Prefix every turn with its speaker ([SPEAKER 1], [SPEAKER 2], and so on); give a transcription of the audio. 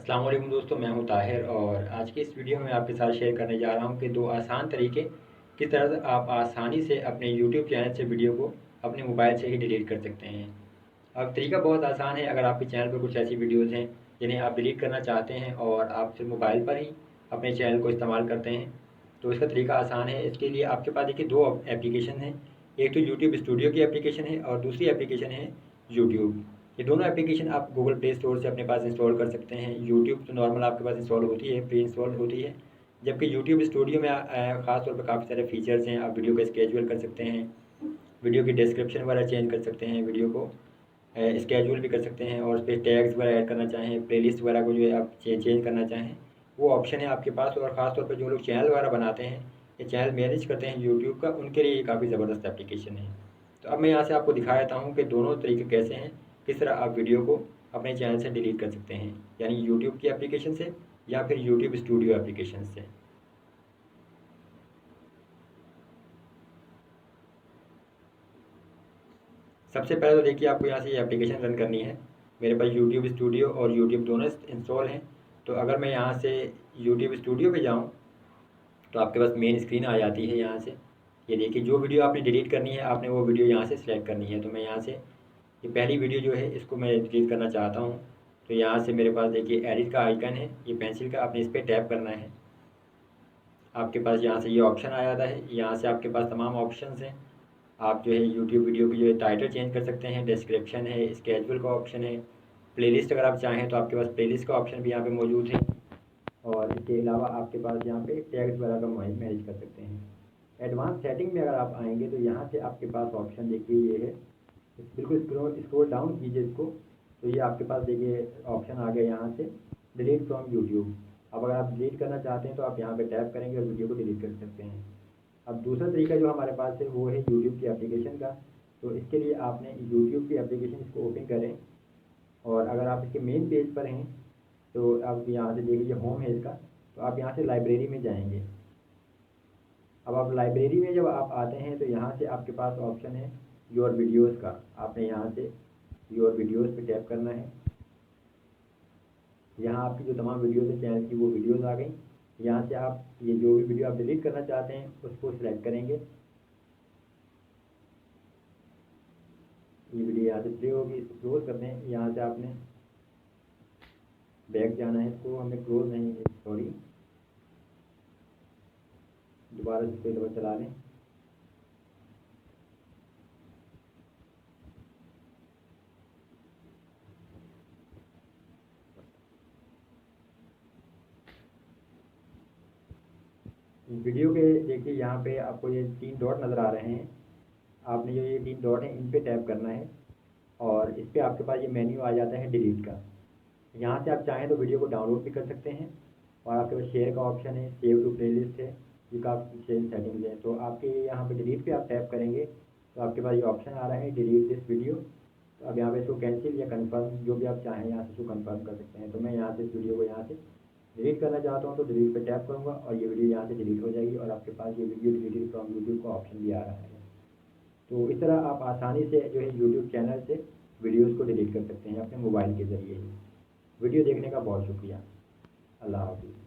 [SPEAKER 1] अस्सलाम वालेकुम दोस्तों, मैं हूं ताहिर और आज की इस वीडियो में आपके साथ शेयर करने जा रहा हूं कि दो आसान तरीके किस तरह से आप आसानी से अपने यूट्यूब चैनल से वीडियो को अपने मोबाइल से ही डिलीट कर सकते हैं। अब तरीका बहुत आसान है। अगर आपके चैनल पर कुछ ऐसी वीडियोज़ हैं जिन्हें आप डिलीट करना चाहते हैं और आप सिर्फ मोबाइल पर ही अपने चैनल को इस्तेमाल करते हैं तो इसका तरीका आसान है। इसके लिए आपके पास देखिए दो एप्लीकेशन हैं। एक तो यूट्यूब स्टूडियो की एप्लीकेशन है और दूसरी एप्लीकेशन है यूट्यूब। ये दोनों एप्लीकेशन आप गूगल प्ले स्टोर से अपने पास इंस्टॉल कर सकते हैं। यूट्यूब तो नॉर्मल आपके पास इंस्टॉल होती है, प्री इंस्टॉल होती है, जबकि यूट्यूब स्टूडियो में ख़ास तौर पर काफ़ी सारे फीचर्स हैं। आप वीडियो को स्केजुअल कर सकते हैं, वीडियो की डिस्क्रिप्शन वगैरह चेंज कर सकते हैं, वीडियो को स्केजुअल भी कर सकते हैं और उस पर टैग्स वगैरह ऐड करना चाहें, प्लेलिस्ट वगैरह को जो है आप चेंज करना चाहें वो ऑप्शन है आपके पास। और ख़ास तौर पर जो लोग चैनल वगैरह बनाते हैं या चैनल मैनेज करते हैं यूट्यूब का, उनके लिए ये काफ़ी ज़बरदस्त एप्लीकेशन है। तो अब मैं यहाँ से आपको दिखा देता हूँ कि दोनों तरीके कैसे हैं, किस तरह आप वीडियो को अपने चैनल से डिलीट कर सकते हैं, यानी यूट्यूब की एप्लीकेशन से या फिर यूट्यूब स्टूडियो एप्लीकेशन से। सबसे पहले तो देखिए आपको यहाँ से ये एप्लीकेशन रन करनी है। मेरे पास यूट्यूब स्टूडियो और यूट्यूब दोनों इंस्टॉल हैं। तो अगर मैं यहाँ से यूट्यूब स्टूडियो पे जाऊँ तो आपके पास मेन स्क्रीन आ जाती है। यहाँ से ये देखिए जो वीडियो आपने डिलीट करनी है, आपने वो वीडियो यहाँ से सिलेक्ट करनी है। तो मैं यहाँ से ये पहली वीडियो जो है इसको मैं डिलीट करना चाहता हूँ। तो यहाँ से मेरे पास देखिए एडिट का आइकन है, ये पेंसिल का, आपने इस पर टैप करना है। आपके पास यहाँ से ये ऑप्शन आ जाता है। यहाँ से आपके पास तमाम ऑप्शंस हैं। आप जो है यूट्यूब वीडियो की जो है टाइटल चेंज कर सकते हैं, डिस्क्रिप्शन है, स्केजुअल का ऑप्शन है, प्लेलिस्ट अगर आप चाहें तो आपके पास प्लेलिस्ट का ऑप्शन भी यहाँ पे मौजूद है। और इसके अलावा आपके पास यहाँ पे टैग्स वगैरह का मैनेज कर सकते हैं। एडवांस सेटिंग में अगर आप आएंगे तो यहाँ से आपके पास ऑप्शन देखिए ये है, बिल्कुल स्क्रॉल डाउन कीजिए इसको। तो ये आपके पास देखिए ऑप्शन आ गया यहाँ से डिलीट फ्रॉम यूट्यूब। अब अगर आप डिलीट करना चाहते हैं तो आप यहाँ पे टैप करेंगे और वीडियो को डिलीट कर सकते हैं। अब दूसरा तरीका जो हमारे पास है वो है यूट्यूब की एप्लीकेशन का। तो इसके लिए आपने यूट्यूब की एप्लीकेशन इसको ओपन करें और अगर आप इसके मेन पेज पर हैं तो आप यहाँ से देखिए होम है इसका। तो आप यहाँ से लाइब्रेरी में जाएंगे। अब आप लाइब्रेरी में जब आप आते हैं तो यहाँ से आपके पास ऑप्शन है योर वीडियोज़ का। आपने यहाँ से योर वीडियोज़ पे टैप करना है। यहाँ आपकी जो तमाम वीडियोज़ है चैनल की वो वीडियोज़ आ गई। यहाँ से आप ये जो भी वीडियो आप डिलीट करना चाहते हैं उसको सिलेक्ट करेंगे। ये वीडियो यहाँ से प्ले होगी, इसको क्लोज कर दें। यहाँ से आपने बैक जाना है, इसको हमें क्लोज नहीं, सॉरी, दोबारा से इसको चला लें। वीडियो के देखिए यहाँ पे आपको ये 3 डॉट नज़र आ रहे हैं। आपने जो ये 3 डॉट हैं इन पे टैप करना है और इस पर आपके पास ये मेन्यू आ जाता है डिलीट का। यहाँ से आप चाहें तो वीडियो को डाउनलोड भी कर सकते हैं और आपके पास शेयर का ऑप्शन है, सेव टू प्लेलिस्ट है, ये काफ़ी सेटिंग्स हैं। तो आपके यहाँ पे डिलीट पे आप टैप करेंगे तो आपके पास ये ऑप्शन आ रहा है डिलीट दिस वीडियो। तो अब यहाँ पे इसको कैंसिल या कन्फर्म जो भी आप चाहें यहाँ से इसको कन्फर्म कर सकते हैं। तो मैं यहाँ से इस वीडियो को यहाँ से डिलीट करना चाहता हूँ तो डिलीट पे टैप करूँगा और ये वीडियो यहाँ से डिलीट हो जाएगी और आपके पास ये वीडियो डिलीटेड फ्रॉम यूट्यूब का ऑप्शन भी आ रहा है। तो इस तरह आप आसानी से जो है यूट्यूब चैनल से वीडियोज़ को डिलीट कर सकते हैं अपने मोबाइल के ज़रिए ही। वीडियो देखने का बहुत शुक्रिया। अल्लाह हाफ़िज़।